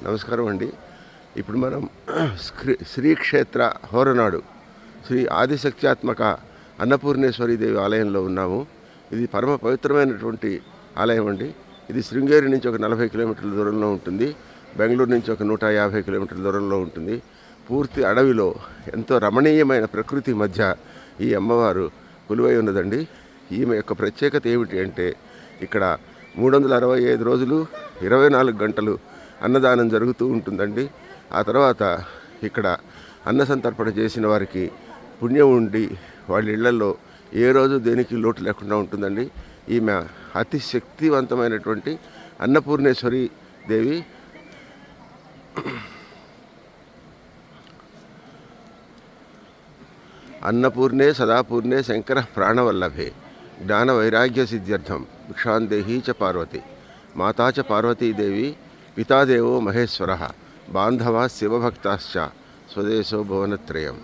నమస్కారం అండి. ఇప్పుడు మనం శ్రీక్షేత్ర హోరనాడు శ్రీ ఆదిశక్త్యాత్మక అన్నపూర్ణేశ్వరి దేవి ఆలయంలో ఉన్నాము. ఇది పరమ పవిత్రమైనటువంటి ఆలయం అండి. ఇది శృంగేరి నుంచి ఒక 40 కిలోమీటర్ల దూరంలో ఉంటుంది. బెంగళూరు నుంచి ఒక 150 కిలోమీటర్ల దూరంలో ఉంటుంది. పూర్తి అడవిలో ఎంతో రమణీయమైన ప్రకృతి మధ్య ఈ అమ్మవారు కొలువై ఉన్నదండి. ఈమె యొక్క ప్రత్యేకత ఏమిటి అంటే, ఇక్కడ 365 రోజులు 24 గంటలు అన్నదానం జరుగుతూ ఉంటుందండి. ఆ తర్వాత ఇక్కడ అన్న సంతర్పణ చేసిన వారికి పుణ్యం ఉండి వాళ్ళ ఇళ్లలో ఏ రోజు దేనికి లోటు లేకుండా ఉంటుందండి. ఈమె అతి శక్తివంతమైనటువంటి అన్నపూర్ణేశ్వరి దేవి. అన్నపూర్ణే సదాపూర్ణే శంకర ప్రాణవల్లభే జ్ఞాన వైరాగ్య సిద్ధ్యర్థం భిక్షాందేహీ చ పార్వతి మాతా చ పార్వతీదేవి పితాదేవో మహేశ్వర బాంధవా శివభక్తాశ్చ స్వదేశో భువనత్రయం.